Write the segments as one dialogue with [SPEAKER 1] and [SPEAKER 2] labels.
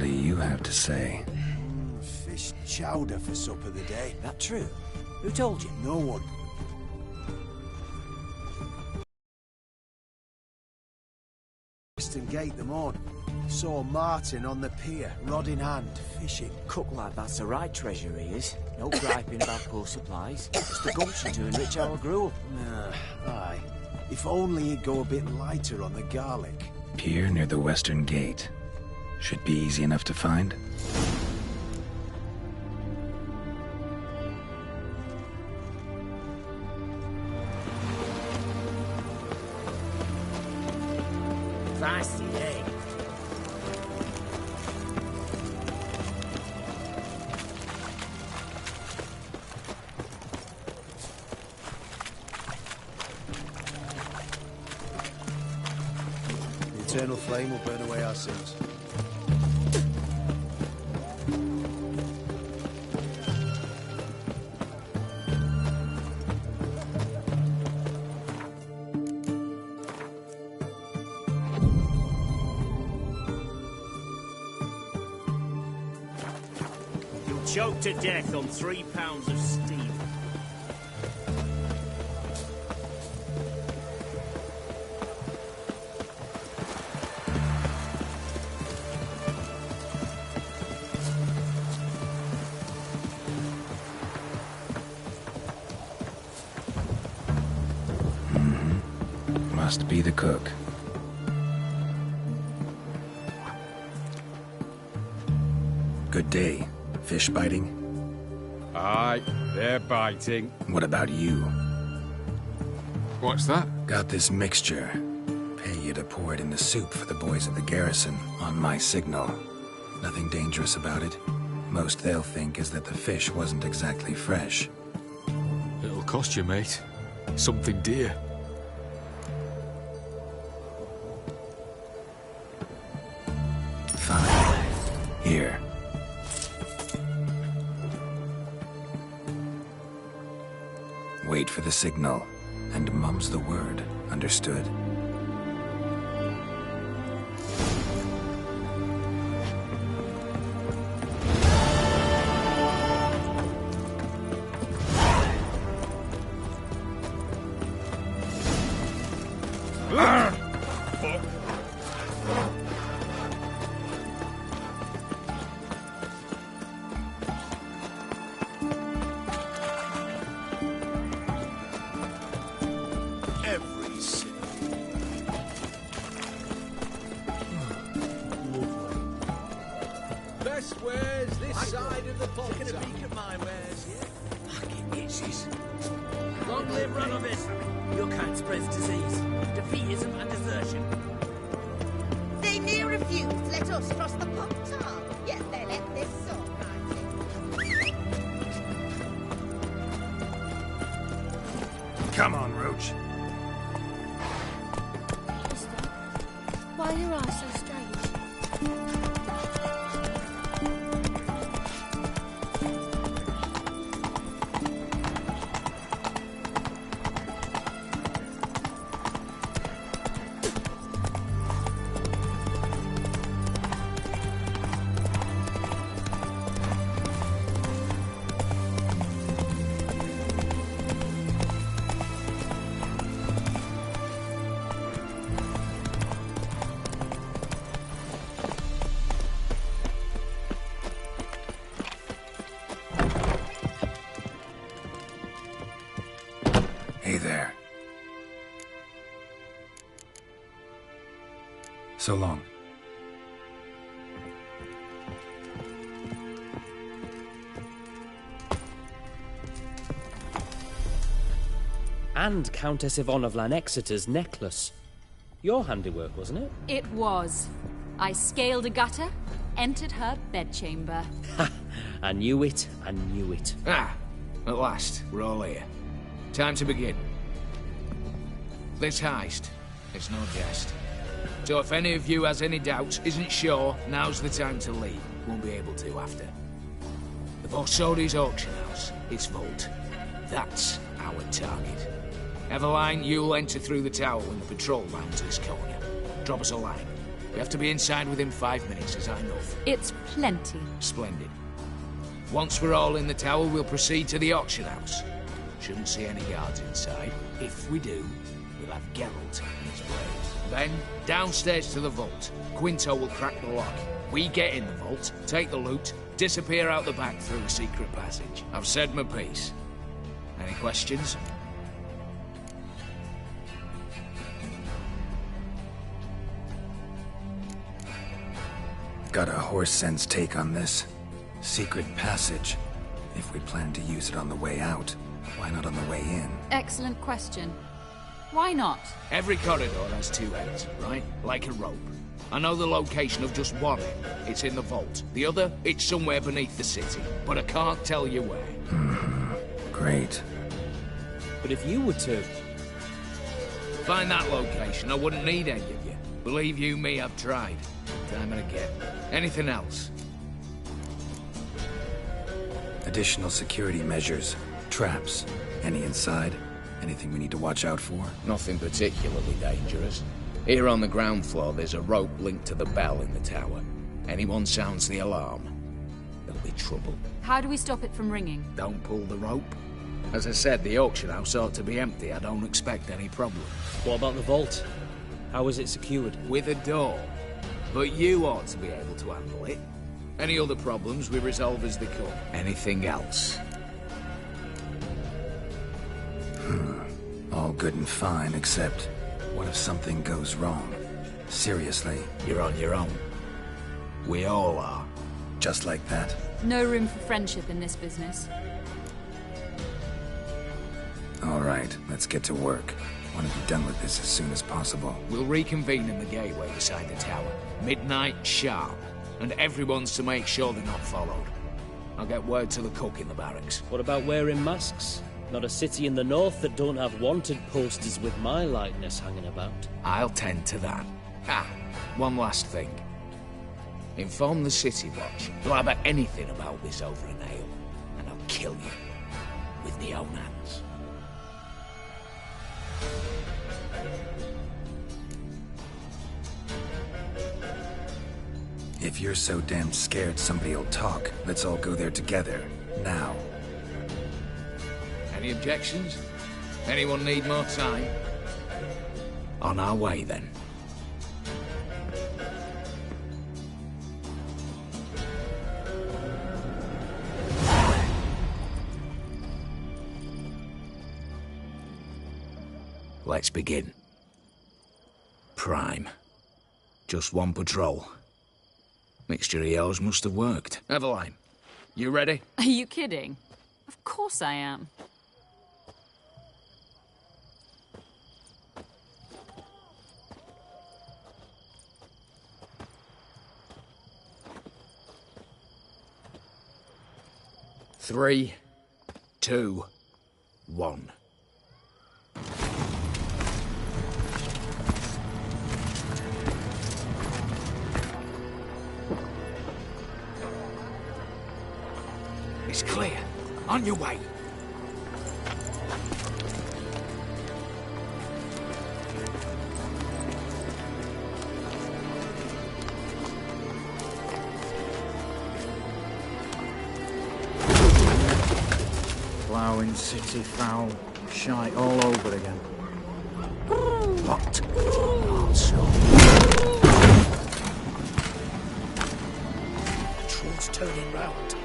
[SPEAKER 1] do you have to say?
[SPEAKER 2] Fish chowder for supper the day.
[SPEAKER 3] That true? Who told you?
[SPEAKER 2] No one. Western Gate the morning. Saw Martin on the pier, rod in hand, fishing.
[SPEAKER 3] Cook like that's the right treasure he is. No griping about poor supplies. Just a gumption to enrich our gruel.
[SPEAKER 2] Aye. If only he'd go a bit lighter on the garlic.
[SPEAKER 1] Pier near the Western Gate. Should be easy enough to find.
[SPEAKER 3] Feisty, eh?
[SPEAKER 2] The eternal flame will burn away our sins.
[SPEAKER 4] Choked to death on 3 pounds of steel.
[SPEAKER 1] Must be the cook. Good day. Fish biting?
[SPEAKER 5] Aye, they're biting.
[SPEAKER 1] What about you?
[SPEAKER 5] What's that?
[SPEAKER 1] Got this mixture. Pay you to pour it in the soup for the boys of the garrison, on my signal. Nothing dangerous about it. Most they'll think is that the fish wasn't exactly fresh.
[SPEAKER 5] It'll cost you, mate. Something dear.
[SPEAKER 1] Fine. Here. Wait for the signal, and mum's the word. Understood?
[SPEAKER 6] Best wares this side of the pond. Taking a peek at my wares, yeah?
[SPEAKER 3] Fucking itches.
[SPEAKER 6] Long live Radovid.
[SPEAKER 3] Your kind spreads disease, defeatism and desertion.
[SPEAKER 7] They near refuse let us cross the pond tar, yet they let this sword
[SPEAKER 2] Come on, Roach.
[SPEAKER 8] Why are your eyes so strange?
[SPEAKER 1] Hey there. So long.
[SPEAKER 9] And Countess Yvonne of Lanexeter's necklace. Your handiwork, wasn't it?
[SPEAKER 10] It was. I scaled a gutter, entered her bedchamber.
[SPEAKER 9] Ha! I knew it, I knew it.
[SPEAKER 6] Ah, at last, we're all here. Time to begin. This heist, it's no jest. So if any of you has any doubts, isn't sure, now's the time to leave. Won't be able to after. The Borsodi's auction house, its vault. That's our target. Eveline, you'll enter through the tower when the patrol rounds this corner. Drop us a line. We have to be inside within 5 minutes. Is that enough?
[SPEAKER 10] It's plenty.
[SPEAKER 6] Splendid. Once we're all in the tower, we'll proceed to the auction house. Shouldn't see any guards inside. If we do, we'll have Geralt and his ways. Then, downstairs to the vault. Quinto will crack the lock. We get in the vault, take the loot, disappear out the back through a secret passage. I've said my piece. Any questions?
[SPEAKER 1] Got a horse sense take on this. Secret passage. If we plan to use it on the way out, why not on the way in?
[SPEAKER 10] Excellent question. Why not?
[SPEAKER 6] Every corridor has two ends, right? Like a rope. I know the location of just one end. It's in the vault. The other, it's somewhere beneath the city. But I can't tell you where.
[SPEAKER 1] Great.
[SPEAKER 9] But if you were to...
[SPEAKER 6] Find that location, I wouldn't need any of you. Believe you me, I've tried. Time and again. Anything else?
[SPEAKER 1] Additional security measures. Traps. Any inside? Anything we need to watch out for?
[SPEAKER 6] Nothing particularly dangerous. Here on the ground floor, there's a rope linked to the bell in the tower. Anyone sounds the alarm, there'll be trouble.
[SPEAKER 10] How do we stop it from ringing?
[SPEAKER 6] Don't pull the rope. As I said, the auction house ought to be empty. I don't expect any problem.
[SPEAKER 9] What about the vault? How is it secured?
[SPEAKER 6] With a door. But you ought to be able to handle it. Any other problems we resolve as they come. Anything else?
[SPEAKER 1] All good and fine, except... what if something goes wrong? Seriously?
[SPEAKER 6] You're on your own. We all are.
[SPEAKER 1] Just like that?
[SPEAKER 10] No room for friendship in this business.
[SPEAKER 1] All right, let's get to work. Want to be done with this as soon as possible.
[SPEAKER 6] We'll reconvene in the gateway beside the tower. Midnight sharp. And everyone's to make sure they're not followed. I'll get word to the cook in the barracks.
[SPEAKER 9] What about wearing masks? Not a city in the north that don't have wanted posters with my likeness hanging about.
[SPEAKER 6] I'll tend to that. One last thing. Inform the City Watch. Blabber anything about this over an ale, and I'll kill you with my own hands.
[SPEAKER 1] If you're so damn scared somebody'll talk, let's all go there together. Now.
[SPEAKER 6] Any objections? Anyone need more time? On our way, then. Let's begin. Prime. Just one patrol. Mixture of yours must have worked. Eveline, you ready?
[SPEAKER 10] Are you kidding? Of course I am.
[SPEAKER 6] Three, 2, 1. It's clear. On your way.
[SPEAKER 11] Ploughing city foul. Shite all over again.
[SPEAKER 6] What? Also.
[SPEAKER 11] Patrol's turning round.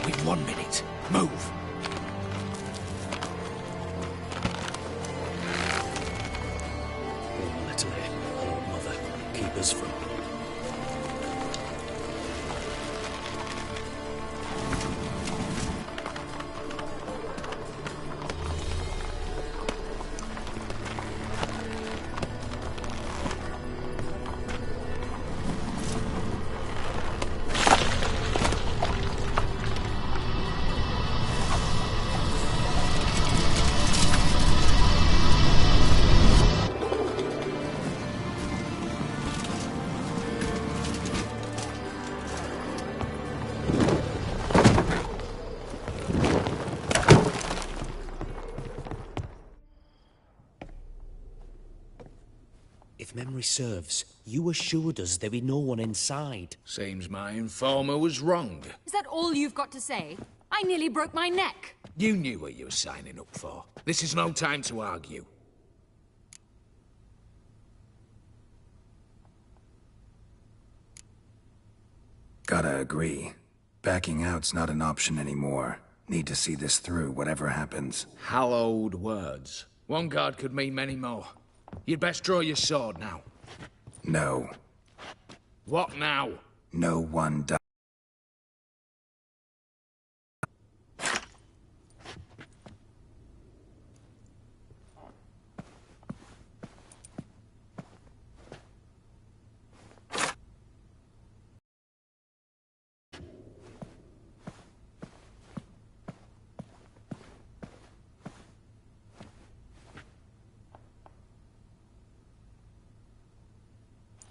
[SPEAKER 6] We've 1 minute. Move.
[SPEAKER 9] Oh, Natalie. Oh, mother. Keep us from... If memory serves, you assured us there be no one inside.
[SPEAKER 6] Seems my informer was wrong.
[SPEAKER 10] Is that all you've got to say? I nearly broke my neck.
[SPEAKER 6] You knew what you were signing up for. This is no time to argue.
[SPEAKER 1] Gotta agree. Backing out's not an option anymore. Need to see this through, whatever happens.
[SPEAKER 6] Hallowed words. One guard could mean many more. You'd best draw your sword now.
[SPEAKER 1] No.
[SPEAKER 6] What now?
[SPEAKER 1] No one died.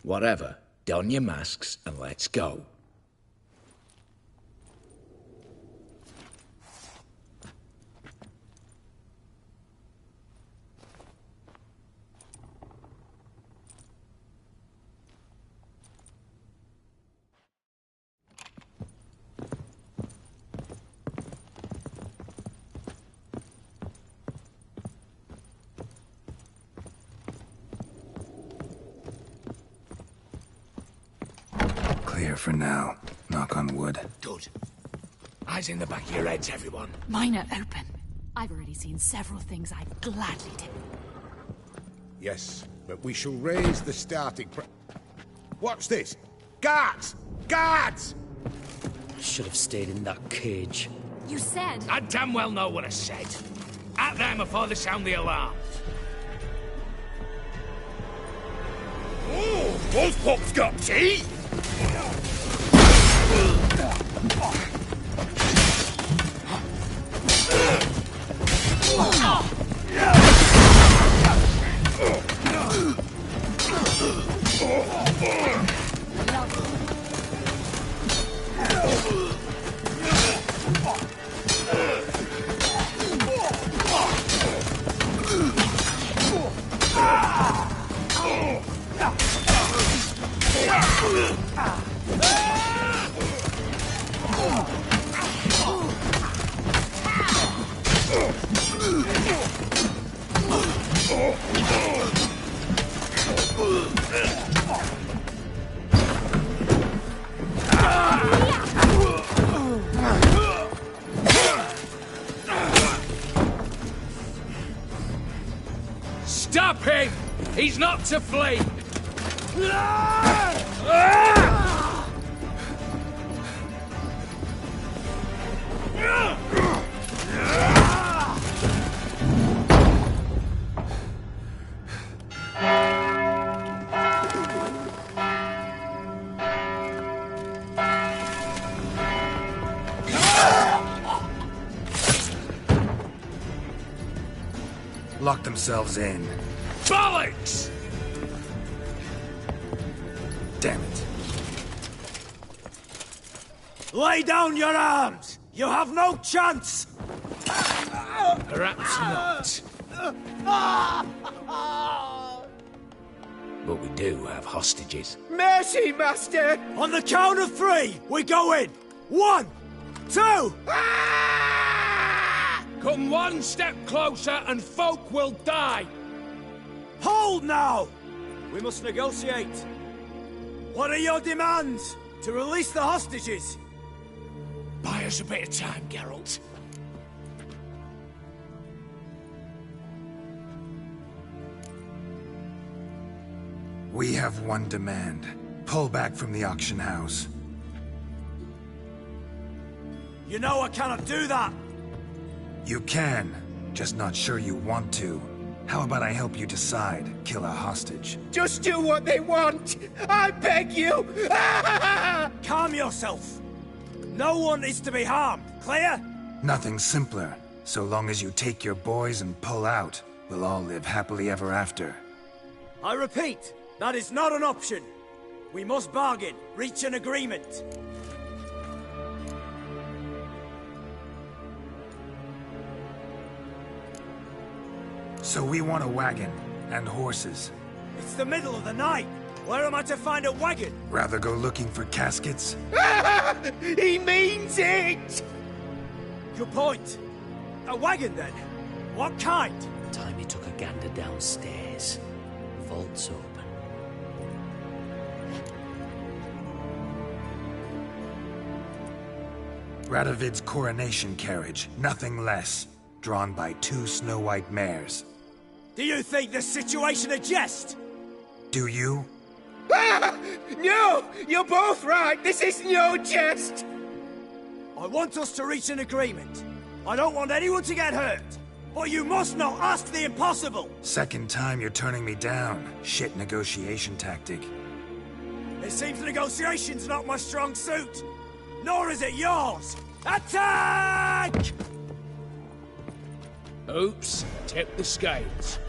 [SPEAKER 6] Whatever. Don your masks and let's go.
[SPEAKER 1] Clear for now. Knock on wood.
[SPEAKER 6] Good. Eyes in the back of your heads, everyone.
[SPEAKER 10] Mine are open. I've already seen several things I'd gladly do.
[SPEAKER 12] Yes, but we shall raise the starting Watch this! Guards! Guards!
[SPEAKER 9] I should have stayed in that cage.
[SPEAKER 10] You said...
[SPEAKER 6] I damn well know what I said. At them before they sound the alarm.
[SPEAKER 4] Oh, those pops got teeth!
[SPEAKER 6] Stop him! He's not to flee!
[SPEAKER 1] Lock themselves in.
[SPEAKER 6] Bollocks!
[SPEAKER 1] Damn it.
[SPEAKER 2] Lay down your arms! You have no chance!
[SPEAKER 6] Perhaps not. But we do have hostages.
[SPEAKER 2] Mercy, Master! On the count of 3, we go in! 1, 2...
[SPEAKER 6] Come one step closer and folk will die!
[SPEAKER 2] Hold now! We must negotiate. What are your demands? To release the hostages?
[SPEAKER 6] Buy us a bit of time, Geralt.
[SPEAKER 1] We have one demand. Pull back from the auction house.
[SPEAKER 2] You know I cannot do that!
[SPEAKER 1] You can, just not sure you want to. How about I help you decide, kill a hostage?
[SPEAKER 2] Just do what they want! I beg you! Calm yourself! No one is to be harmed, clear?
[SPEAKER 1] Nothing simpler. So long as you take your boys and pull out, we'll all live happily ever after.
[SPEAKER 2] I repeat, that is not an option. We must bargain, reach an agreement.
[SPEAKER 1] So we want a wagon, and horses.
[SPEAKER 2] It's the middle of the night. Where am I to find a wagon?
[SPEAKER 1] Rather go looking for caskets?
[SPEAKER 2] He means it! Good point. A wagon, then? What kind?
[SPEAKER 9] Timey took a gander downstairs. Vault's open.
[SPEAKER 1] Radovid's coronation carriage, nothing less. Drawn by 2 snow-white mares.
[SPEAKER 2] Do you think the situation a jest?
[SPEAKER 1] Do you?
[SPEAKER 2] No! You're both right! This is no jest! I want us to reach an agreement. I don't want anyone to get hurt. But you must not ask the impossible!
[SPEAKER 1] Second time you're turning me down. Shit negotiation tactic.
[SPEAKER 2] It seems negotiation's not my strong suit. Nor is it yours! Attack!
[SPEAKER 6] Oops, tip the scales.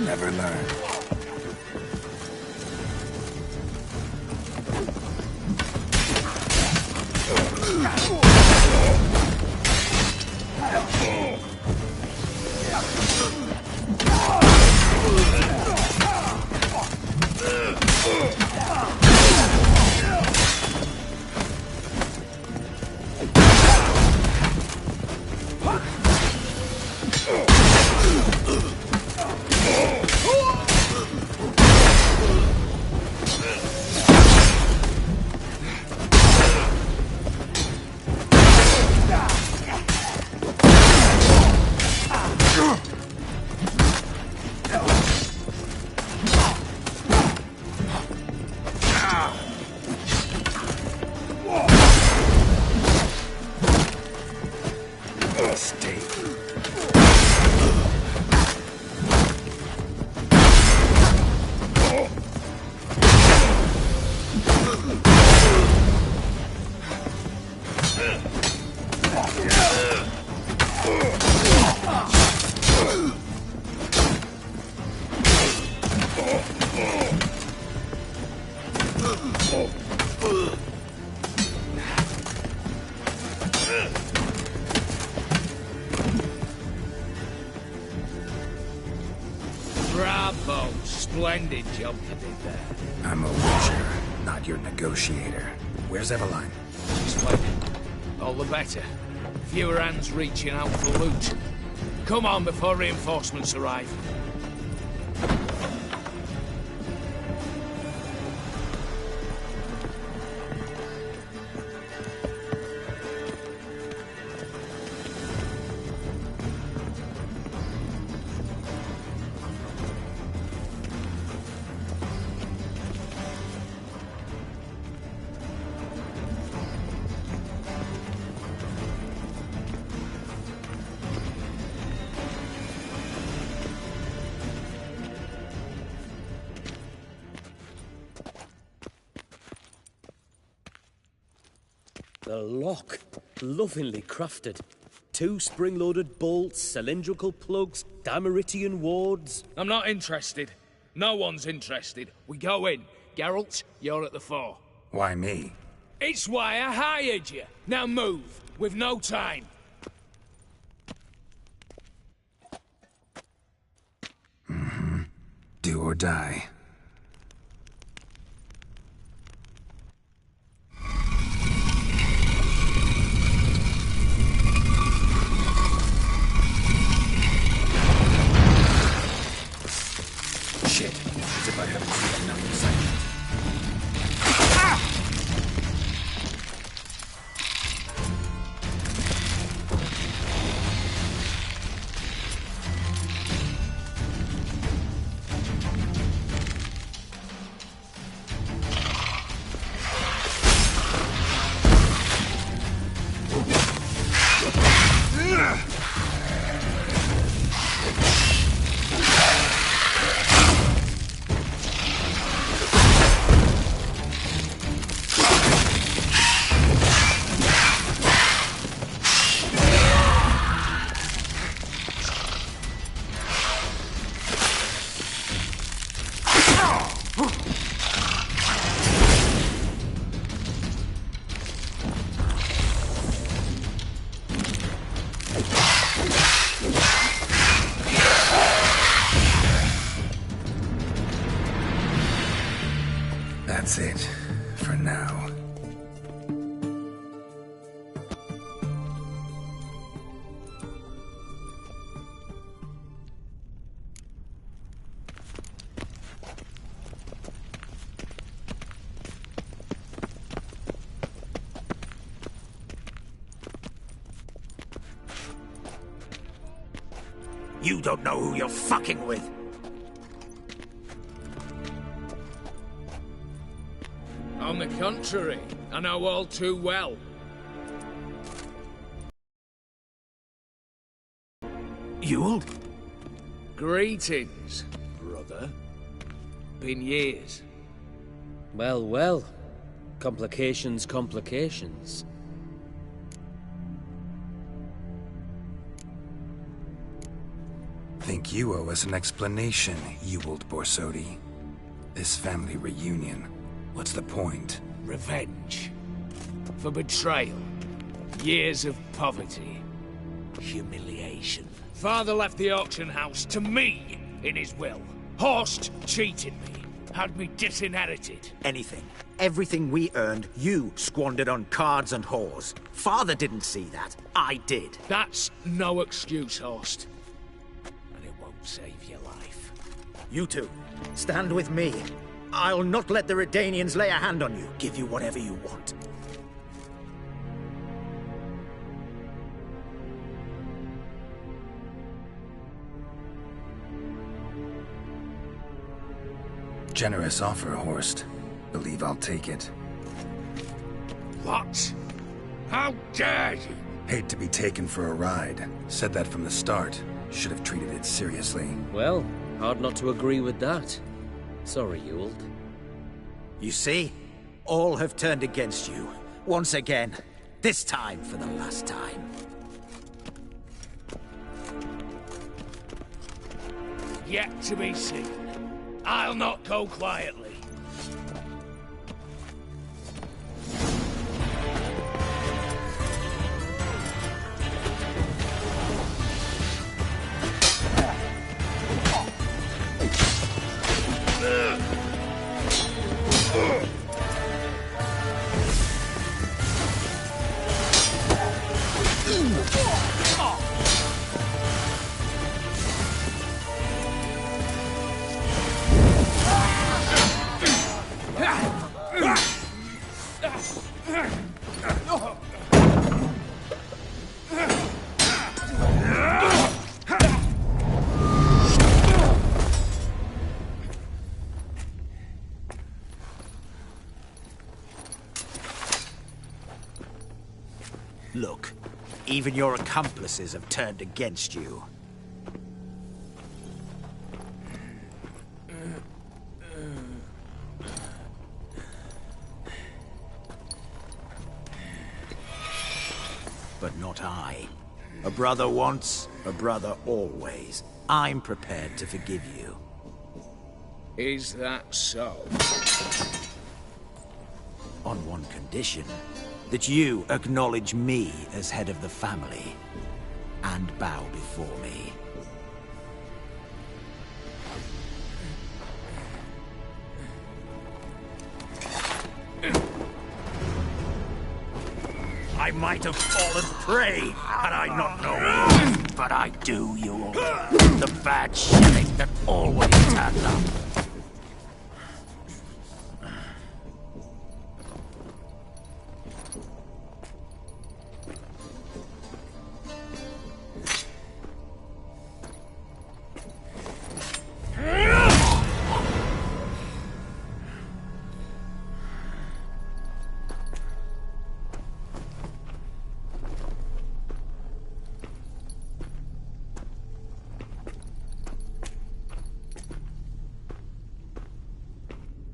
[SPEAKER 1] Never learn.
[SPEAKER 6] Bravo! Splendid job you did there.
[SPEAKER 1] I'm a witcher, not your negotiator. Where's Eveline?
[SPEAKER 6] She's fled. All the better. Fewer hands reaching out for loot. Come on before reinforcements arrive.
[SPEAKER 9] The lock. Lovingly crafted. 2 spring-loaded bolts, cylindrical plugs, Dimeritian wards.
[SPEAKER 6] I'm not interested. No one's interested. We go in. Geralt, you're at the fore.
[SPEAKER 1] Why me?
[SPEAKER 6] It's why I hired you. Now move. We've no time.
[SPEAKER 1] Mm-hmm. Do or die. Shit. As if I haven't seen enough excitement. That's it. For now.
[SPEAKER 2] You don't know who you're fucking with.
[SPEAKER 6] On the contrary, I know all too well.
[SPEAKER 2] Ewald?
[SPEAKER 6] Greetings, brother. Been years.
[SPEAKER 9] Well, well. Complications, complications.
[SPEAKER 1] Think you owe us an explanation, Ewald Borsodi. This family reunion. What's the point?
[SPEAKER 6] Revenge. For betrayal. Years of poverty. Humiliation. Father left the auction house to me in his will. Horst cheated me. Had me disinherited.
[SPEAKER 2] Anything. Everything we earned, you squandered on cards and whores. Father didn't see that. I did.
[SPEAKER 6] That's no excuse, Horst. And it won't save your life.
[SPEAKER 2] You two, stand with me. I'll not let the Redanians lay a hand on you. Give you whatever you want.
[SPEAKER 1] Generous offer, Horst. Believe I'll take it.
[SPEAKER 6] What? How dare you?
[SPEAKER 1] Hate to be taken for a ride. Said that from the start. Should have treated it seriously.
[SPEAKER 9] Well, hard not to agree with that. Sorry, Ewald.
[SPEAKER 2] You see? All have turned against you. Once again. This time for the last time.
[SPEAKER 6] Yet to be seen. I'll not go quietly.
[SPEAKER 2] Look, even your accomplices have turned against you. But not I. A brother once, a brother always. I'm prepared to forgive you.
[SPEAKER 6] Is that so?
[SPEAKER 2] On one condition. That you acknowledge me as head of the family. And bow before me. I might have fallen prey had I not known. But I do, you. The bad shilling that always turns up.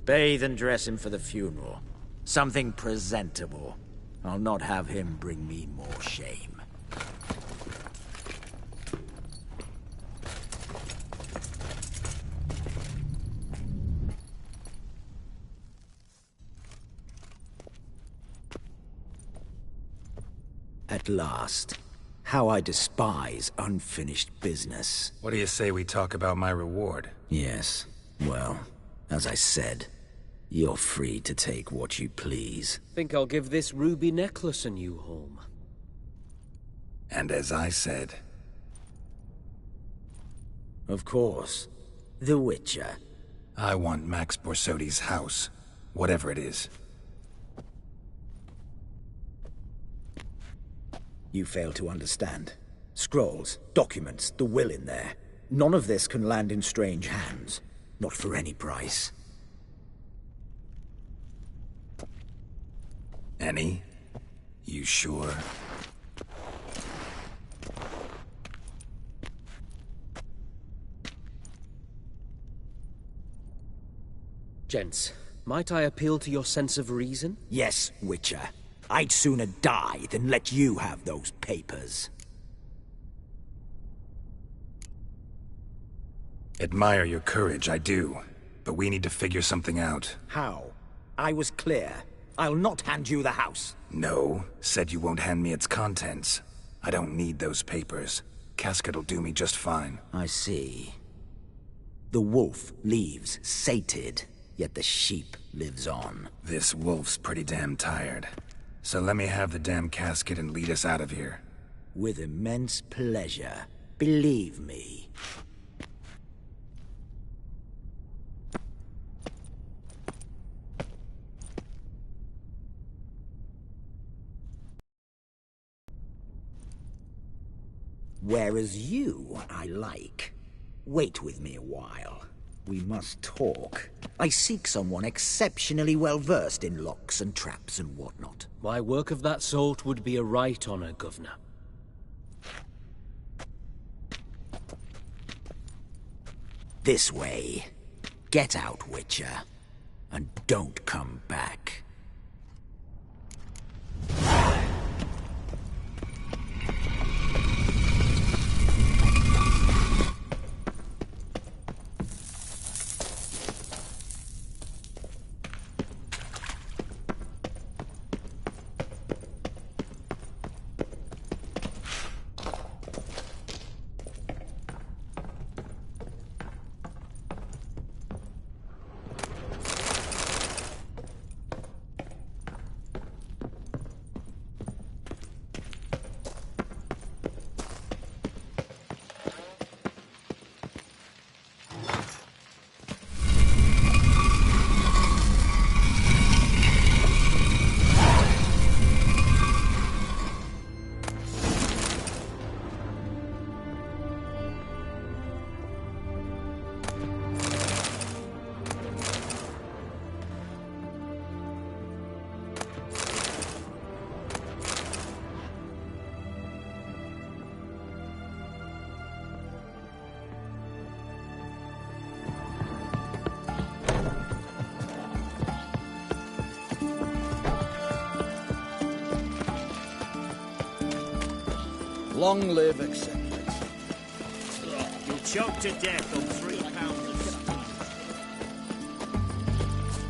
[SPEAKER 2] Bathe and dress him for the funeral. Something presentable. I'll not have him bring me more shame. At last. How I despise unfinished business.
[SPEAKER 1] What do you say we talk about my reward?
[SPEAKER 2] Yes. Well, as I said,
[SPEAKER 13] You're free to take what you please.
[SPEAKER 9] Think I'll give this ruby necklace a new home.
[SPEAKER 1] And as I said...
[SPEAKER 13] Of course. The Witcher.
[SPEAKER 1] I want Max Borsodi's house. Whatever it is.
[SPEAKER 13] You fail to understand. Scrolls, documents, the will in there. None of this can land in strange hands. Not for any price.
[SPEAKER 1] Any? You sure?
[SPEAKER 9] Gents, might I appeal to your sense of reason?
[SPEAKER 13] Yes, Witcher. I'd sooner die than let you have those papers.
[SPEAKER 1] Admire your courage, I do. But we need to figure something out.
[SPEAKER 13] How? I was clear. I'll not hand you the house.
[SPEAKER 1] No, said you won't hand me its contents. I don't need those papers. Casket'll do me just fine.
[SPEAKER 13] I see. The wolf leaves sated, yet the sheep lives on.
[SPEAKER 1] This wolf's pretty damn tired. So let me have the damn casket and lead us out of here.
[SPEAKER 13] With immense pleasure. Believe me. Whereas you, I like. Wait with me a while. We must talk. I seek someone exceptionally well-versed in locks and traps and whatnot.
[SPEAKER 9] Why, work of that sort would be a right honor, Governor.
[SPEAKER 13] This way. Get out, Witcher. And don't come back.
[SPEAKER 11] Long live acceptance.
[SPEAKER 4] You'll choke to death on 3 pounds of steak.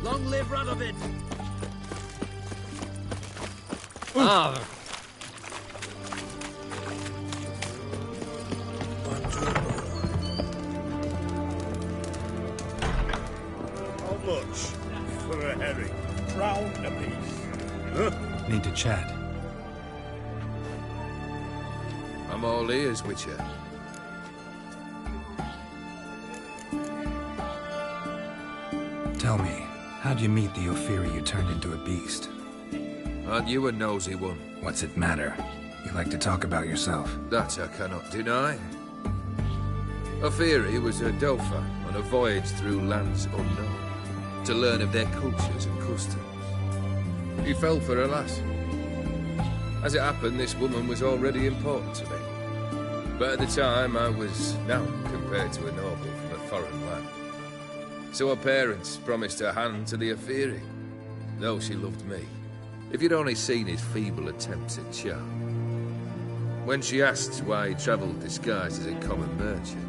[SPEAKER 9] Long live Radovid! Ah!
[SPEAKER 12] How much for a herring? Crown apiece. Huh?
[SPEAKER 1] Need to chat.
[SPEAKER 6] I'm all ears, Witcher.
[SPEAKER 1] Tell me, how'd you meet the Ophiri you turned into a beast?
[SPEAKER 6] Aren't you a nosy one?
[SPEAKER 1] What's it matter? You like to talk about yourself.
[SPEAKER 6] That I cannot deny. Ophiri was a Dauphin on a voyage through lands unknown, to learn of their cultures and customs. He fell for a lass. As it happened, this woman was already important to me. But at the time, I was nought compared to a noble from a foreign land. So her parents promised her hand to the Ophiri, though she loved me. If you'd only seen his feeble attempts at charm. When she asked why he travelled disguised as a common merchant,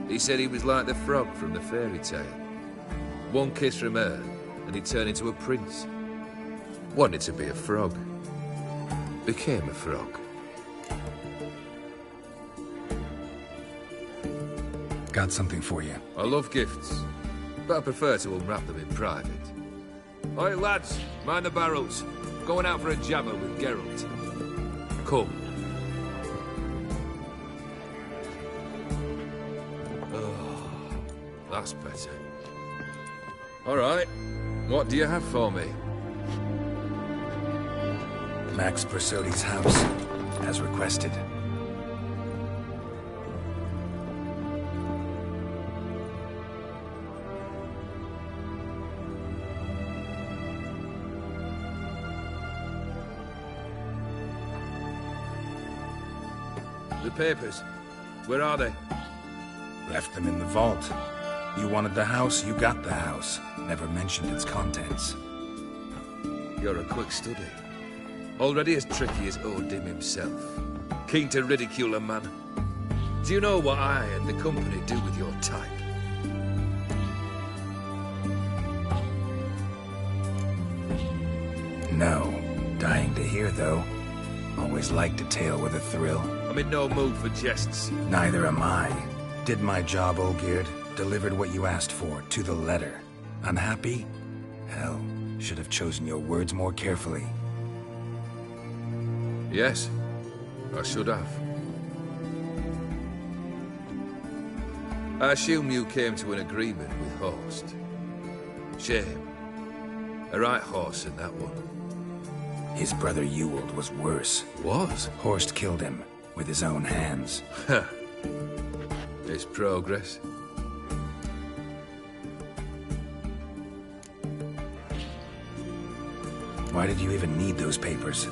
[SPEAKER 6] he said he was like the frog from the fairy tale. One kiss from her, and he turned into a prince. Wanted to be a frog. Became a frog.
[SPEAKER 1] Got something for you.
[SPEAKER 6] I love gifts, but I prefer to unwrap them in private.
[SPEAKER 14] Oi, lads, mind the barrels. Going out for a jabber with Geralt. Come. Oh, that's better. All right. What do you have for me?
[SPEAKER 1] Max Bersodi's house, as requested.
[SPEAKER 14] The papers. Where are they?
[SPEAKER 1] Left them in the vault. You wanted the house, you got the house. Never mentioned its contents.
[SPEAKER 14] You're a quick study. Already as tricky as Odin himself. Keen to ridicule a man. Do you know what I and the company do with your type?
[SPEAKER 1] No. Dying to hear, though. Always liked a tale with a thrill.
[SPEAKER 14] I'm in no mood for jests.
[SPEAKER 1] Neither am I. Did my job, Olgierd. Delivered what you asked for, to the letter. Unhappy? Hell, should have chosen your words more carefully.
[SPEAKER 14] Yes, I should have. I assume you came to an agreement with Horst. Shame. A right horse in that one.
[SPEAKER 1] His brother Ewald was worse.
[SPEAKER 14] Was?
[SPEAKER 1] Horst killed him, with his own hands.
[SPEAKER 14] Ha. It's progress.
[SPEAKER 1] Why did you even need those papers?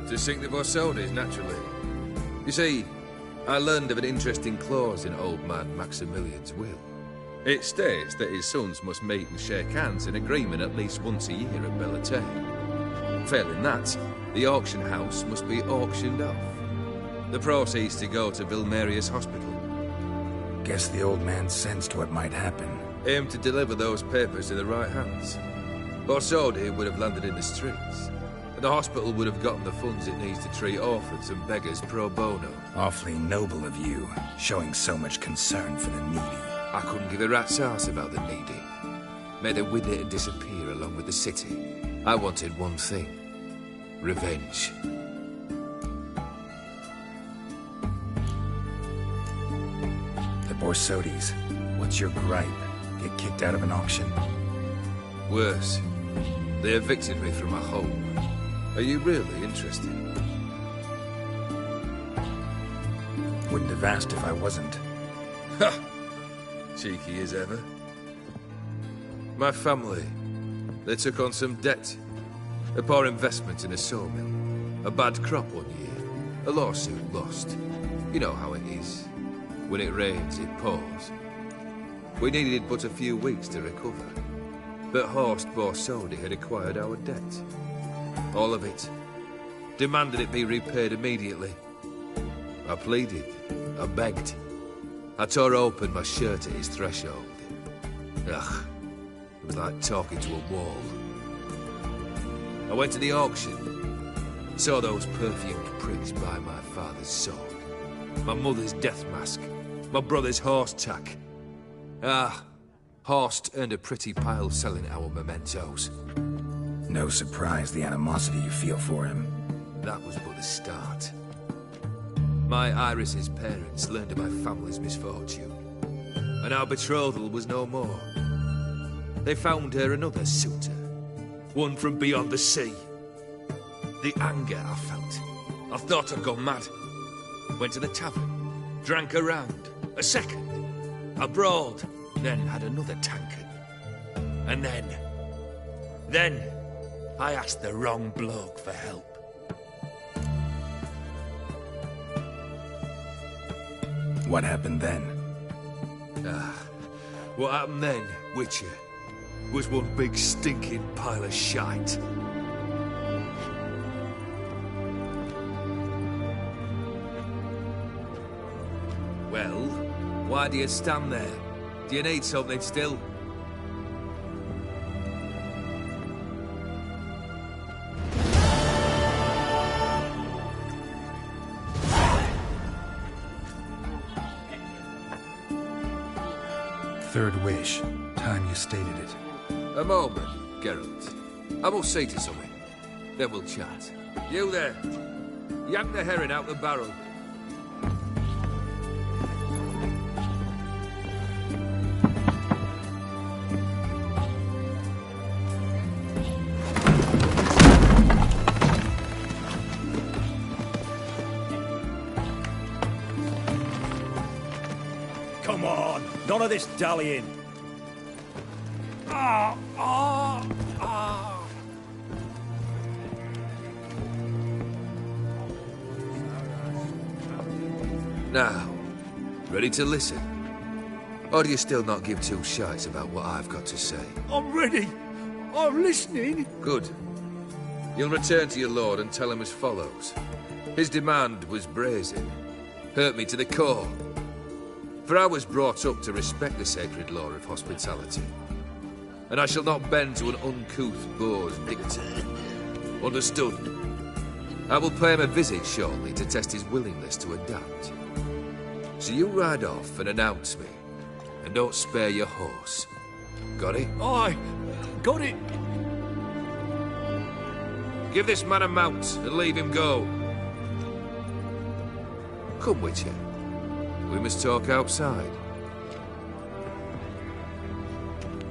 [SPEAKER 14] To sink the Borsodis, naturally. You see, I learned of an interesting clause in old man Maximilian's will. It states that his sons must meet and shake hands in agreement at least once a year at Bellatane. Failing that, the auction house must be auctioned off. The proceeds to go to Vilmerius Hospital.
[SPEAKER 1] Guess the old man sensed what might happen.
[SPEAKER 14] Aimed to deliver those papers in the right hands. Borsodi would have landed in the streets. And the hospital would have gotten the funds it needs to treat orphans and beggars pro bono.
[SPEAKER 1] Awfully noble of you, showing so much concern for the needy.
[SPEAKER 14] I couldn't give a rat's ass about the needy. Made her with it and disappear along with the city. I wanted one thing. Revenge.
[SPEAKER 1] The Borsodis. What's your gripe? Get kicked out of an auction?
[SPEAKER 14] Worse. They evicted me from my home. Are you really interested?
[SPEAKER 1] Wouldn't have asked if I wasn't.
[SPEAKER 14] Ha! Cheeky as ever. My family, they took on some debt. A poor investment in a sawmill. A bad crop one year. A lawsuit lost. You know how it is. When it rains, it pours. We needed but a few weeks to recover. But Horst Borsodi had acquired our debt. All of it. Demanded it be repaid immediately. I pleaded. I begged. I tore open my shirt at his threshold. Ugh. It was like talking to a wall. I went to the auction. Saw those perfumed prigs buy my father's sword. My mother's death mask. My brother's horse tack. Ah. Horst earned a pretty pile selling our mementos.
[SPEAKER 1] No surprise the animosity you feel for him.
[SPEAKER 14] That was but the start. My Iris's parents learned of my family's misfortune, and our betrothal was no more. They found her another suitor, one from beyond the sea. The anger I felt, I thought I'd gone mad. Went to the tavern, drank a round, a second, abroad, then had another tankard. And then, I asked the wrong bloke for help.
[SPEAKER 1] What happened then?
[SPEAKER 14] What happened then, Witcher, was one big stinking pile of shite. Well, why do you stand there? Do you need something still?
[SPEAKER 1] Third wish. Time you stated it.
[SPEAKER 14] A moment, Geralt. I must see to something. Then we'll chat. You there. Yank the herring out the barrel.
[SPEAKER 2] Come on, none of this dallying.
[SPEAKER 14] Now, ready to listen? Or do you still not give two shites about what I've got to say?
[SPEAKER 2] I'm ready. I'm listening.
[SPEAKER 14] Good. You'll return to your lord and tell him as follows. His demand was brazen. Hurt me to the core. For I was brought up to respect the sacred law of hospitality. And I shall not bend to an uncouth boor's dictum. Understood? I will pay him a visit shortly to test his willingness to adapt. So you ride off and announce me. And don't spare your horse. Got it?
[SPEAKER 2] Aye, got it.
[SPEAKER 14] Give this man a mount and leave him go. Come, Witcher. We must talk outside.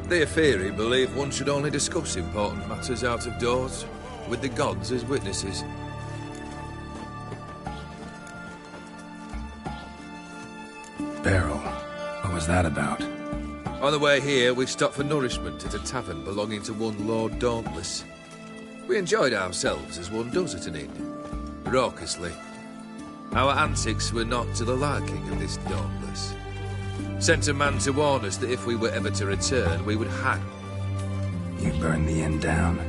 [SPEAKER 14] The Aetheri believe one should only discuss important matters out of doors, with the gods as witnesses.
[SPEAKER 1] Beryl, what was that about?
[SPEAKER 14] On the way here, we stopped for nourishment at a tavern belonging to one Lord Dauntless. We enjoyed ourselves as one does at an inn, raucously. Our antics were not to the liking of this Dauntless. Sent a man to warn us that if we were ever to return, we would hang.
[SPEAKER 1] You burned the inn down?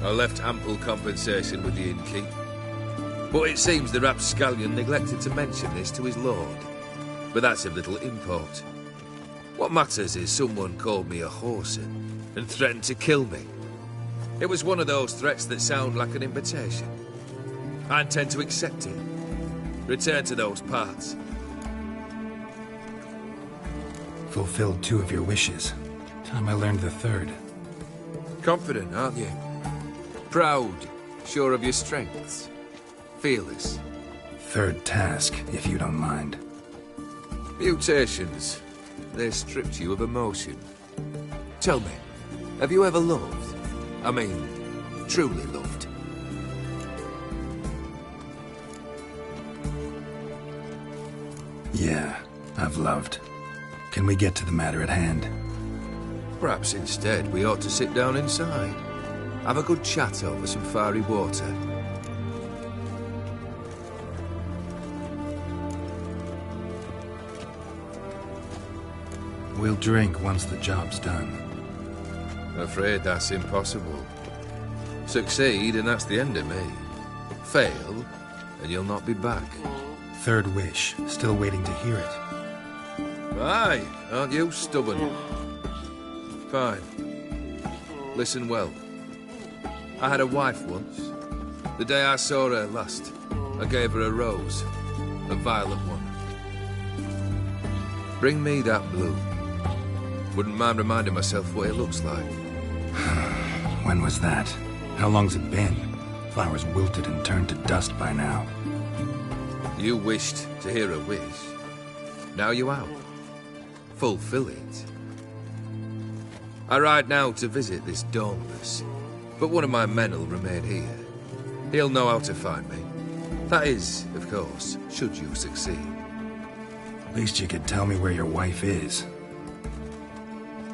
[SPEAKER 14] I left ample compensation with the innkeep. But it seems the rapscallion neglected to mention this to his lord. But that's of little import. What matters is someone called me a whoreson and threatened to kill me. It was one of those threats that sound like an invitation. I intend to accept it. Return to those parts.
[SPEAKER 1] Fulfilled 2 of your wishes. Time I learned the 3rd.
[SPEAKER 14] Confident, aren't you? Proud, sure of your strengths. Fearless.
[SPEAKER 1] 3rd task, if you don't mind.
[SPEAKER 14] Mutations. They stripped you of emotion. Tell me, have you ever loved? I mean, truly loved?
[SPEAKER 1] Yeah, I've loved. Can we get to the matter at hand?
[SPEAKER 14] Perhaps instead we ought to sit down inside. Have a good chat over some fiery water.
[SPEAKER 1] We'll drink once the job's done.
[SPEAKER 14] Afraid that's impossible. Succeed and that's the end of me. Fail and you'll not be back.
[SPEAKER 1] 3rd wish. Still waiting to hear it.
[SPEAKER 14] Aye, aren't you stubborn? Fine. Listen well. I had a wife once. The day I saw her last, I gave her a rose. A violet one. Bring me that blue. Wouldn't mind reminding myself what it looks like.
[SPEAKER 1] When was that? How long's it been? Flowers wilted and turned to dust by now.
[SPEAKER 14] You wished to hear a wish. Now you have. Fulfill it. I ride now to visit this Dauntless, but one of my men will remain here. He'll know how to find me. That is, of course, should you succeed.
[SPEAKER 1] At least you could tell me where your wife is.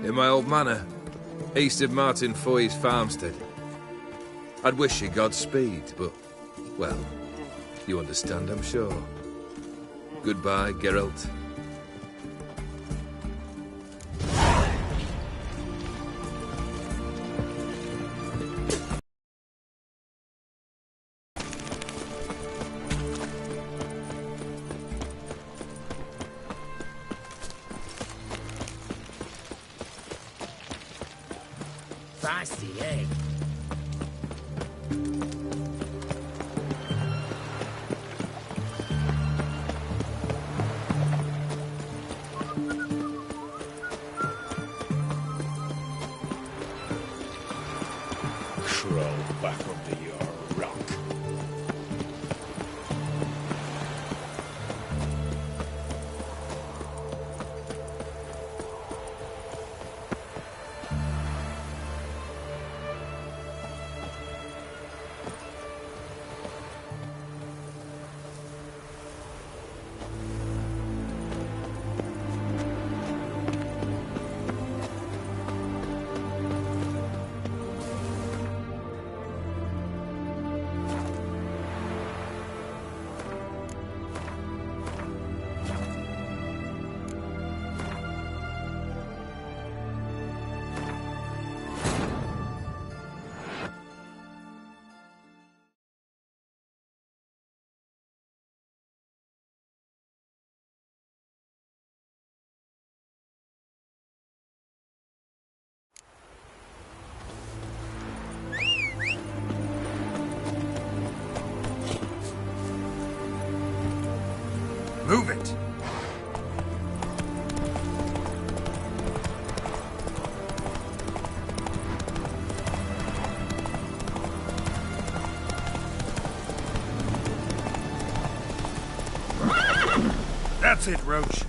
[SPEAKER 14] In my old manor, east of Martin Foy's farmstead. I'd wish you Godspeed, but, well, you understand, I'm sure. Goodbye, Geralt.
[SPEAKER 3] Feisty, eh?
[SPEAKER 12] crawl back under your rock.
[SPEAKER 1] Move it! That's it, Roach.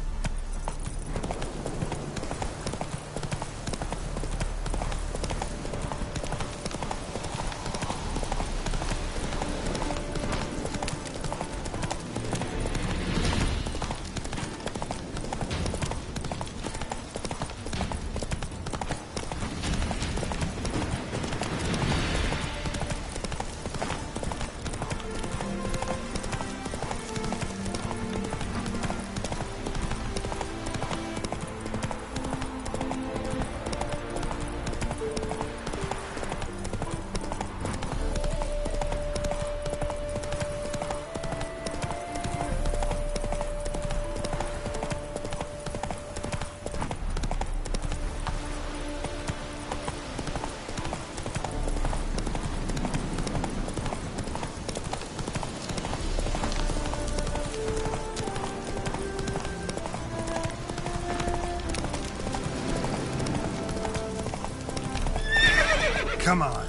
[SPEAKER 1] Come on.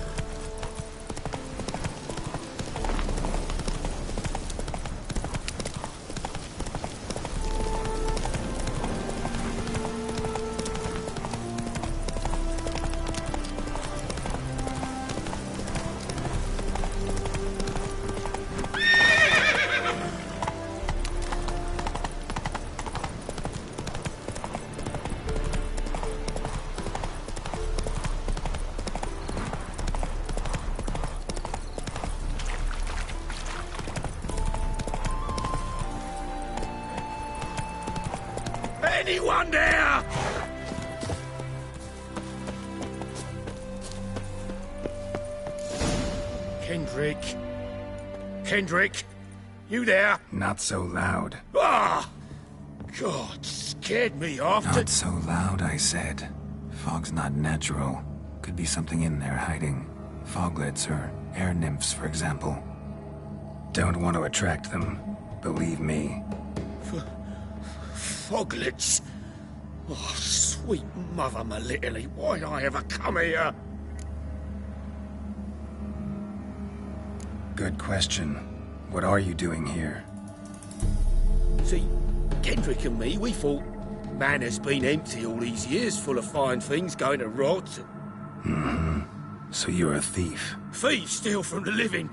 [SPEAKER 12] Anyone there? Kendrick? Kendrick? You there?
[SPEAKER 1] Not so loud.
[SPEAKER 12] Ah! God, scared me off.
[SPEAKER 1] Not so loud, I said. Fog's not natural. Could be something in there hiding. Foglets or air nymphs, for example. Don't want to attract them. Believe me.
[SPEAKER 12] Foglets? Oh, sweet mother Melitele, why'd I ever come here?
[SPEAKER 1] Good question. What are you doing here?
[SPEAKER 12] See, Kendrick and me, we thought Manor's been empty all these years, full of fine things going to rot.
[SPEAKER 1] Mm-hmm. So you're a thief?
[SPEAKER 12] Thieves steal from the living.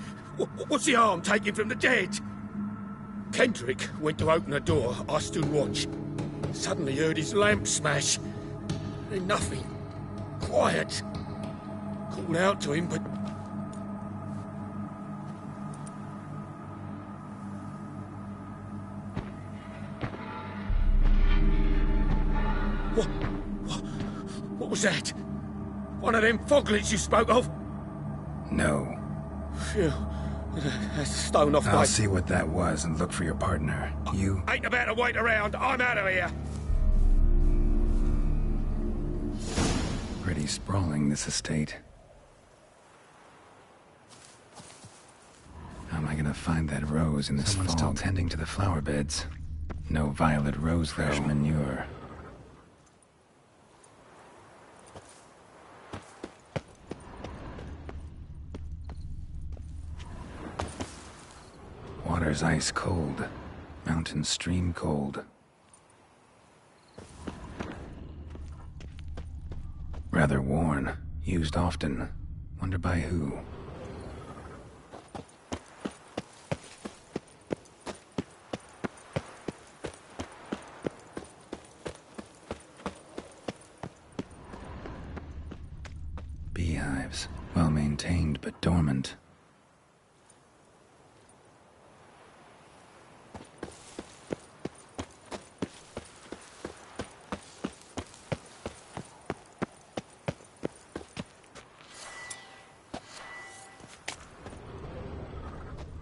[SPEAKER 12] What's the harm taking from the dead? Kendrick went to open the door. I stood watch. Suddenly heard his lamp smash. Then nothing. Quiet. Called out to him, but... What was that? One of them foglets you spoke of?
[SPEAKER 1] No.
[SPEAKER 12] Phew. That's stone off my...
[SPEAKER 1] I'll see what that was and look for your partner. You...
[SPEAKER 12] Ain't about to wait around. I'm out of here.
[SPEAKER 1] Pretty sprawling, this estate. How am I gonna find that rose in this fog? Still tending to the flower beds. No violet rose, fresh manure. water's ice cold. Mountain stream cold. Rather worn. Used often. Wonder by who. Beehives. Well maintained, but dormant.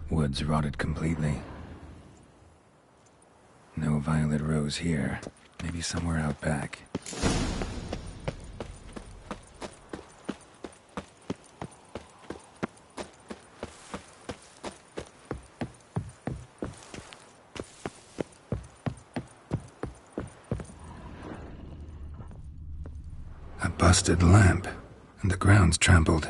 [SPEAKER 1] Woods rotted completely. No violet rose here. Maybe somewhere out back. A busted lamp, and the ground's trampled.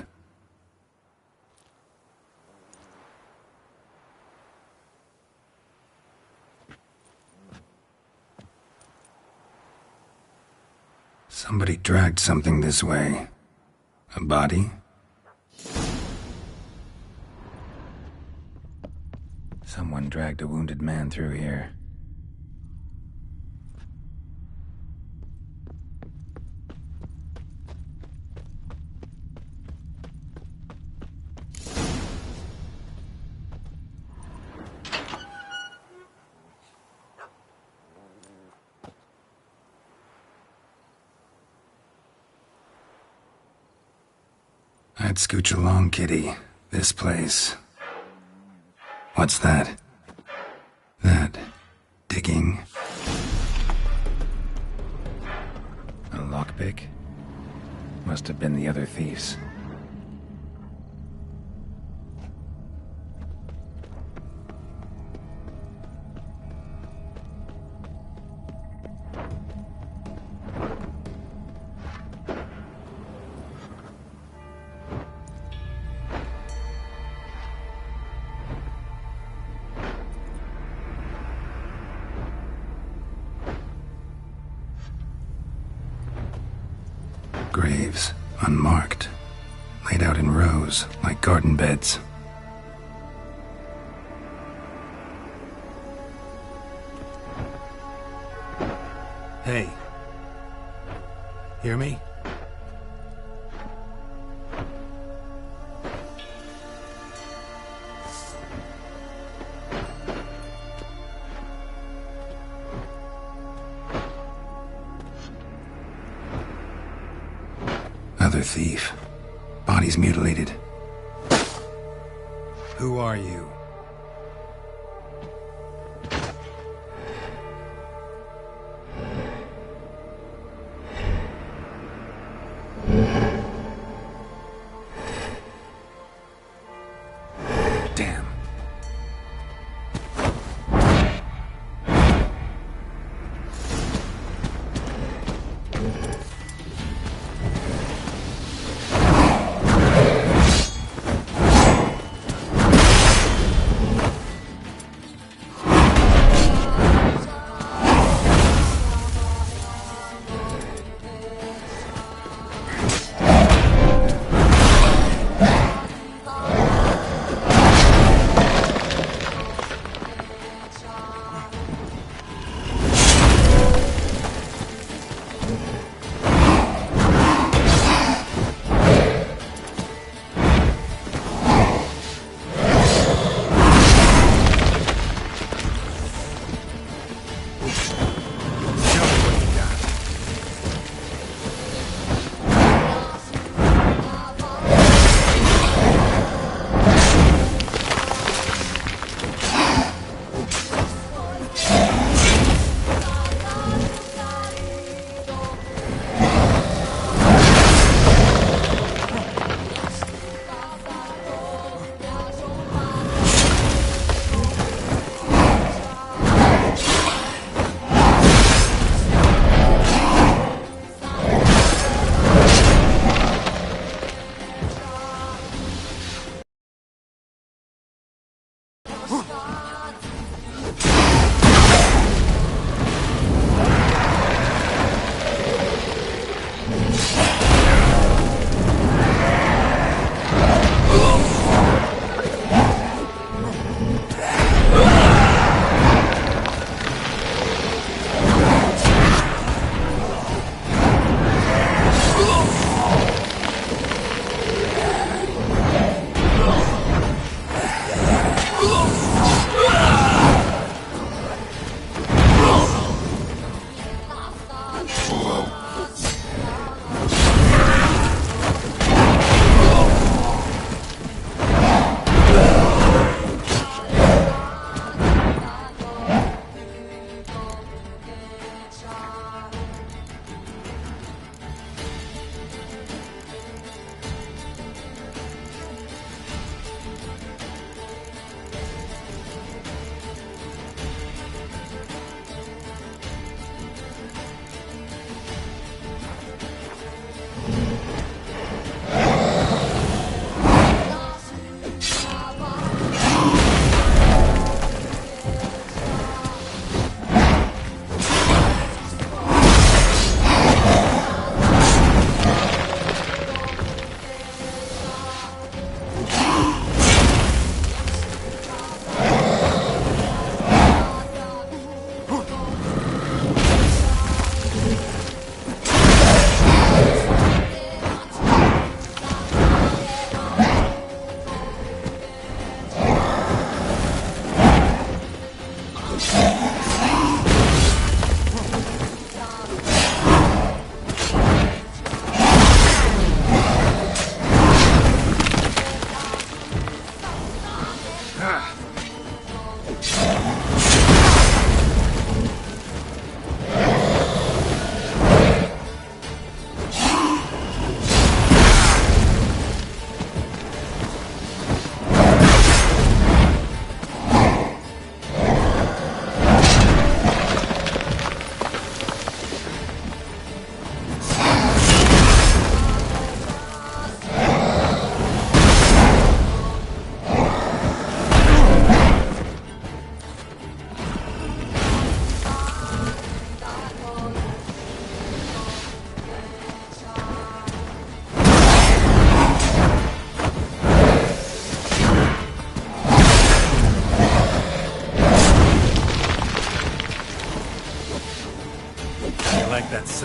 [SPEAKER 1] Somebody dragged something this way. A body? Someone dragged a wounded man through here. I'd scooch along, kitty. This place. What's that? That... digging? A lockpick? Must have been the other thieves. Graves, unmarked, laid out in rows, like garden beds. Hey. Hear me? Other thief. Body's mutilated. Who are you? Damn.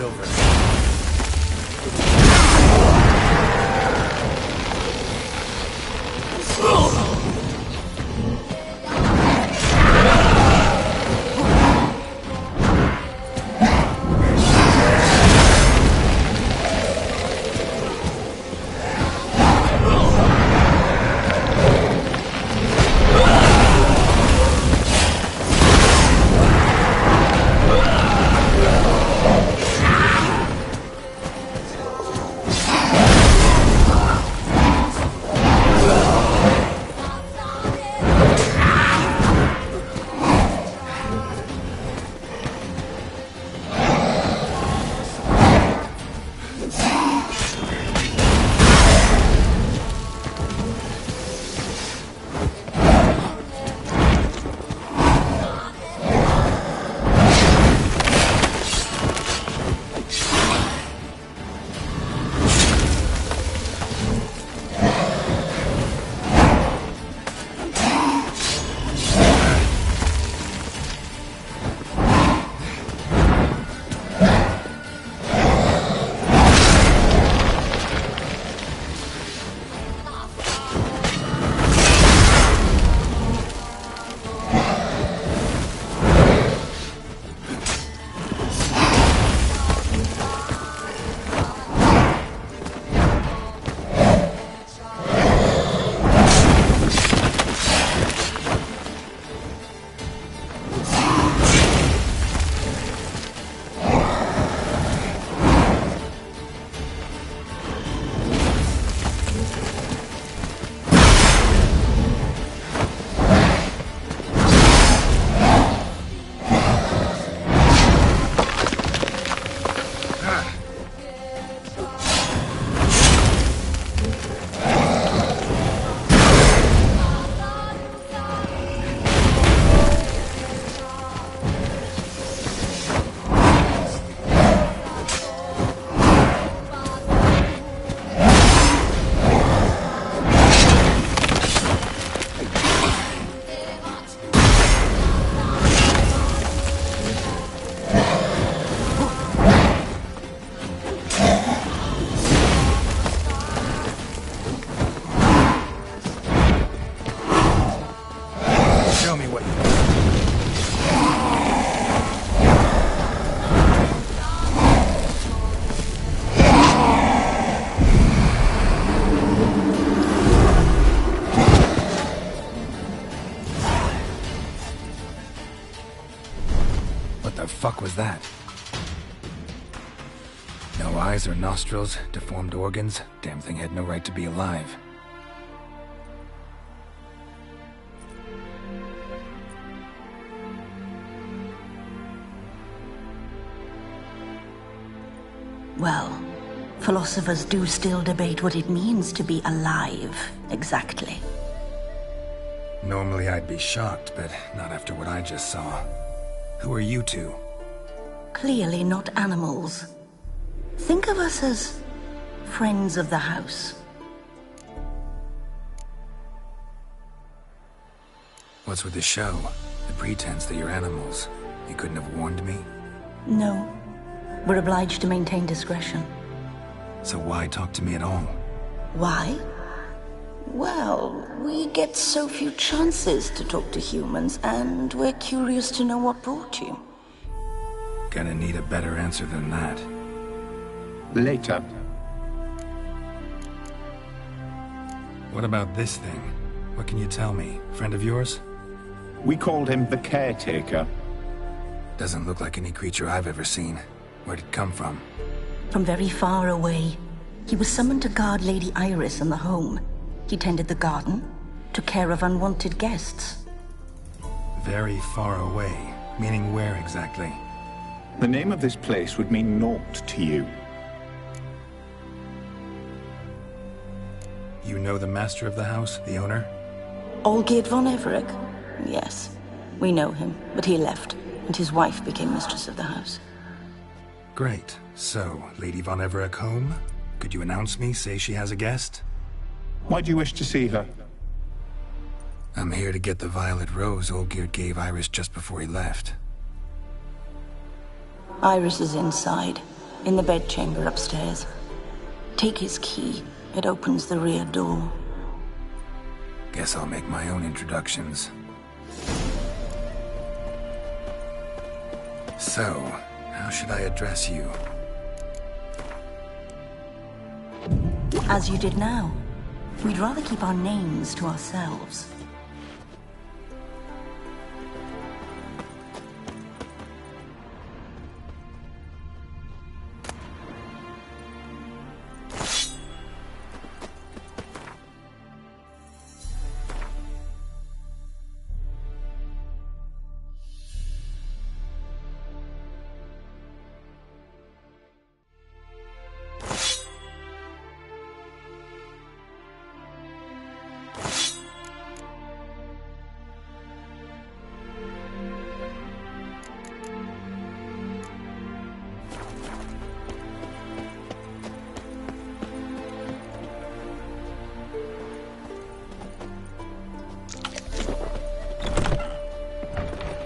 [SPEAKER 1] over. Fuck was that? No eyes or nostrils, deformed organs. Damn thing had no right to be alive.
[SPEAKER 15] Well, philosophers do still debate what it means to be alive, exactly.
[SPEAKER 1] Normally I'd be shocked, but not after what I just saw. Who are you two?
[SPEAKER 15] Clearly not animals. Think of us as friends of the house.
[SPEAKER 1] What's with the show? The pretense that you're animals. You couldn't have warned me?
[SPEAKER 15] No. We're obliged to maintain discretion.
[SPEAKER 1] So why talk to me at all?
[SPEAKER 15] Why? Well, we get so few chances to talk to humans, and we're curious to know what brought you.
[SPEAKER 1] Gonna need a better answer than that.
[SPEAKER 16] Later.
[SPEAKER 1] What about this thing? What can you tell me? Friend of yours?
[SPEAKER 16] We called him the Caretaker.
[SPEAKER 1] Doesn't look like any creature I've ever seen. Where'd it come from?
[SPEAKER 15] From very far away. He was summoned to guard Lady Iris in the home. He tended the garden, took care of unwanted guests.
[SPEAKER 1] Very far away? Meaning where exactly?
[SPEAKER 16] The name of this place would mean naught to you.
[SPEAKER 1] You know the master of the house, the owner?
[SPEAKER 15] Olgierd von Everec? Yes. We know him, but he left, and his wife became mistress of the house.
[SPEAKER 1] Great. So, Lady von Everec home? Could you announce me, say she has a guest?
[SPEAKER 16] Why do you wish to see her?
[SPEAKER 1] I'm here to get the violet rose Olgierd gave Iris just before he left.
[SPEAKER 15] Iris is inside. in the bedchamber upstairs. Take his key. It opens the rear door.
[SPEAKER 1] Guess I'll make my own introductions. So, how should I address you?
[SPEAKER 15] As you did now. We'd rather keep our names to ourselves.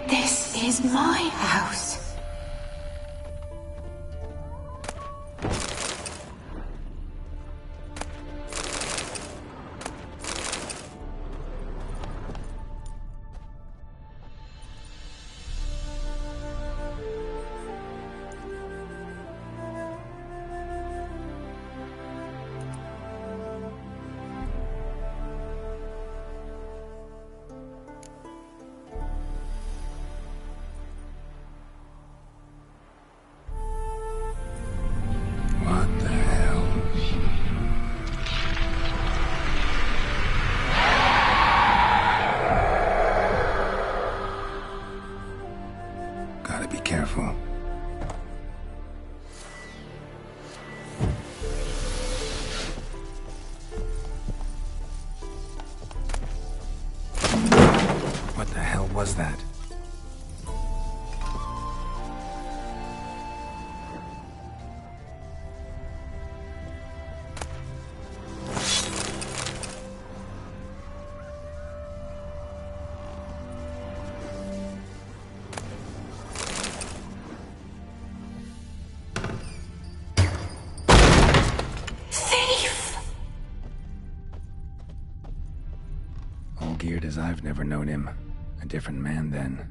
[SPEAKER 15] This is my house.
[SPEAKER 1] What the hell? Gotta be careful. What the hell was that? All geared as I've never known him. A different man then.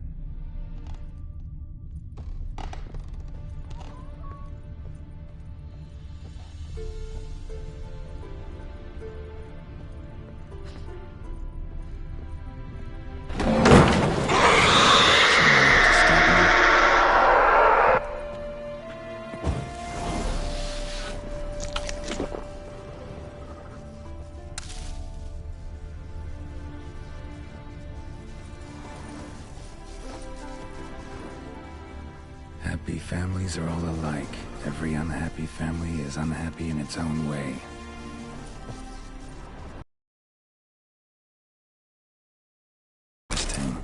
[SPEAKER 1] Happy families are all alike. Every unhappy family is unhappy in its own way. Interesting.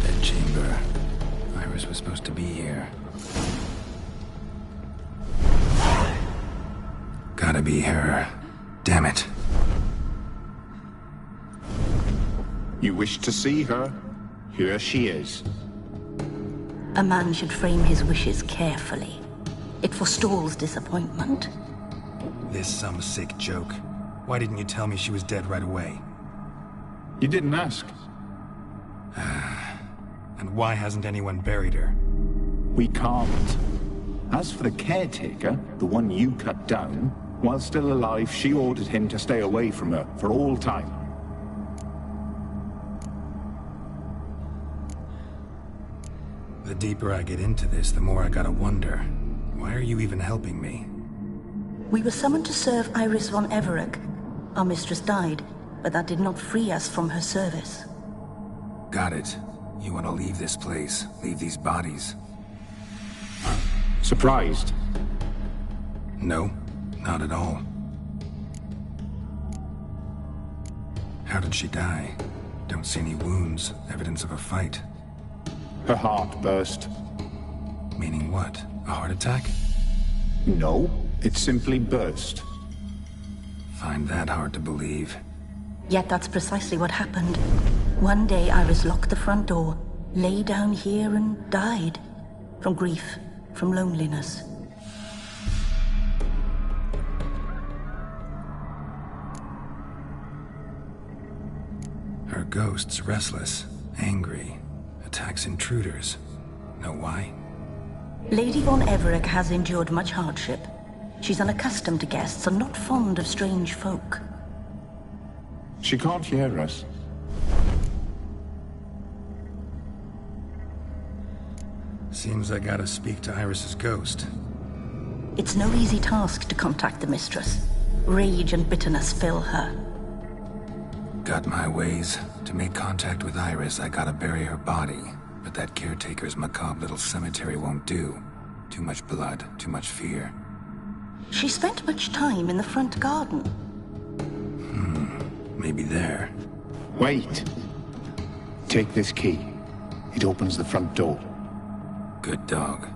[SPEAKER 1] Bedchamber. Iris was supposed to be here. Gotta be her. Damn it.
[SPEAKER 16] You wish to see her? Here she is.
[SPEAKER 15] A man should frame his wishes carefully. It forestalls disappointment.
[SPEAKER 1] This some sick joke. Why didn't you tell me she was dead right away?
[SPEAKER 16] You didn't ask.
[SPEAKER 1] And why hasn't anyone buried her?
[SPEAKER 16] We can't. As for the caretaker, the one you cut down, while still alive, she ordered him to stay away from her for all time.
[SPEAKER 1] The deeper I get into this, the more I gotta wonder. Why are you even helping me?
[SPEAKER 15] We were summoned to serve Iris von Everec. Our mistress died, but that did not free us from her service.
[SPEAKER 1] Got it. You want to leave this place, leave these bodies.
[SPEAKER 16] Surprised?
[SPEAKER 1] No, not at all. How did she die? Don't see any wounds, evidence of a fight.
[SPEAKER 16] Her heart burst.
[SPEAKER 1] Meaning what? A heart attack?
[SPEAKER 16] No, it simply burst.
[SPEAKER 1] Find that hard to believe.
[SPEAKER 15] Yet that's precisely what happened. One day Iris locked the front door, lay down here and died. From grief, from loneliness.
[SPEAKER 1] Her ghost's restless, angry, attacks intruders. Know why?
[SPEAKER 15] Lady von Everec has endured much hardship. She's unaccustomed to guests and not fond of strange folk.
[SPEAKER 16] She can't hear us.
[SPEAKER 1] Seems I gotta speak to Iris's ghost.
[SPEAKER 15] It's no easy task to contact the mistress. Rage and bitterness fill her.
[SPEAKER 1] Got my ways. To make contact with Iris, I gotta bury her body. But that caretaker's macabre little cemetery won't do. Too much blood, too much fear.
[SPEAKER 15] She spent much time in the front garden.
[SPEAKER 1] Maybe there.
[SPEAKER 16] Wait. Take this key. It opens the front door.
[SPEAKER 1] Good dog.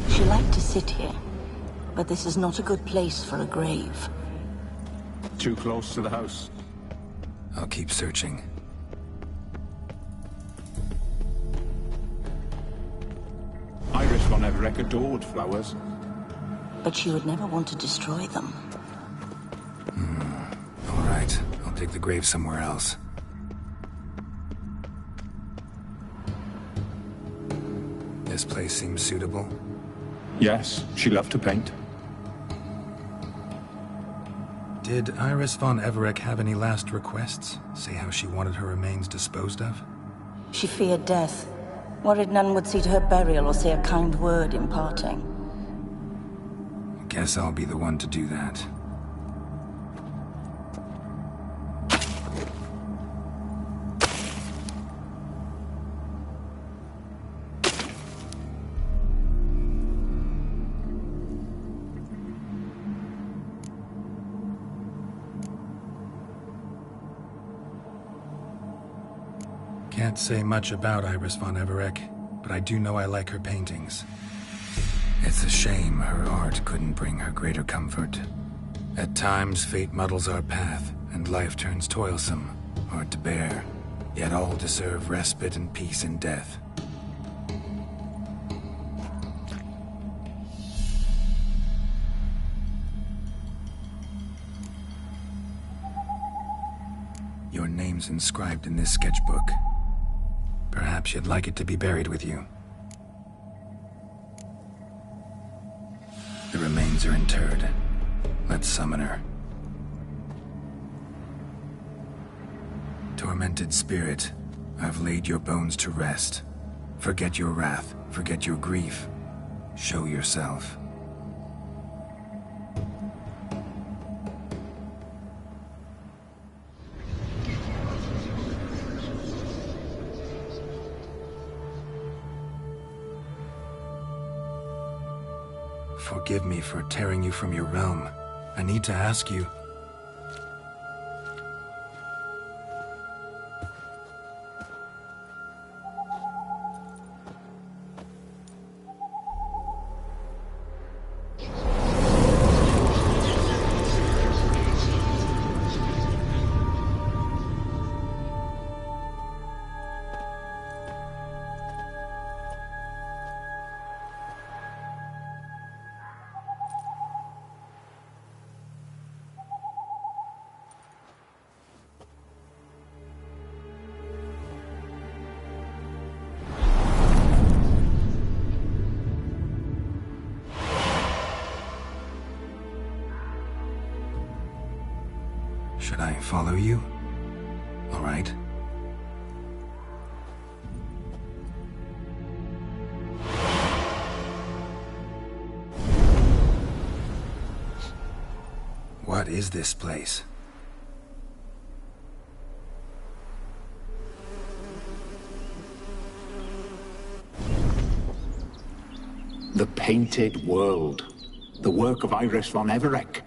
[SPEAKER 15] She liked to sit here, but this is not a good place for a grave.
[SPEAKER 16] Too close to the house.
[SPEAKER 1] I'll keep searching.
[SPEAKER 16] Iris von Everec adored flowers.
[SPEAKER 15] But she would never want to destroy them.
[SPEAKER 1] All right, I'll dig the grave somewhere else. This place seems suitable.
[SPEAKER 16] Yes, she loved to paint.
[SPEAKER 1] Did Iris von Everec have any last requests? Say how she wanted her remains disposed of?
[SPEAKER 15] She feared death, worried none would see to her burial or say a kind word in parting.
[SPEAKER 1] Guess I'll be the one to do that. Can't say much about Iris von Everec, but I do know I like her paintings. It's a shame her art couldn't bring her greater comfort. At times, fate muddles our path, and life turns toilsome, hard to bear. Yet all deserve respite and peace in death. Your name's inscribed in this sketchbook. Perhaps you'd like it to be buried with you. The remains are interred. Let's summon her. Tormented spirit, I've laid your bones to rest. Forget your wrath, forget your grief. Show yourself. Forgive me for tearing you from your realm. I need to ask you. Should I follow you? All right. What is this place?
[SPEAKER 16] The Painted World. The work of Iris von Everec.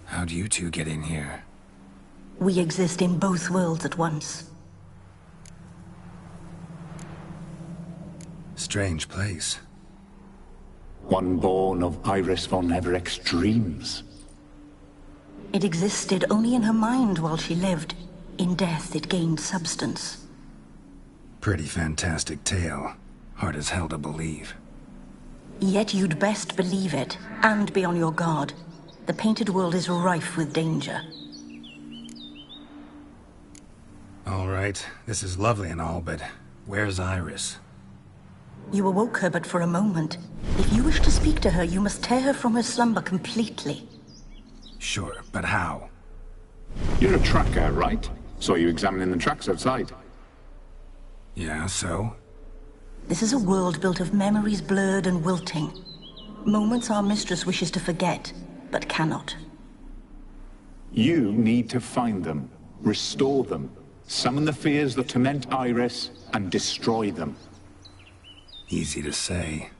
[SPEAKER 1] How'd you two get in here?
[SPEAKER 15] We exist in both worlds at once.
[SPEAKER 1] Strange place.
[SPEAKER 16] One born of Iris von Everec's dreams.
[SPEAKER 15] It existed only in her mind while she lived. In death, it gained substance.
[SPEAKER 1] Pretty fantastic tale. Hard as hell to believe.
[SPEAKER 15] Yet you'd best believe it, and be on your guard. The Painted World is rife with danger.
[SPEAKER 1] All right, this is lovely and all, but where's Iris?
[SPEAKER 15] You awoke her but for a moment. If you wish to speak to her, you must tear her from her slumber completely.
[SPEAKER 1] Sure, but how?
[SPEAKER 16] You're a tracker, right? Saw you examining the tracks outside.
[SPEAKER 1] Yeah, so?
[SPEAKER 15] This is a world built of memories blurred and wilting. Moments our mistress wishes to forget, but cannot.
[SPEAKER 16] You need to find them, restore them, summon the fears that torment Iris, and destroy them.
[SPEAKER 1] Easy to say.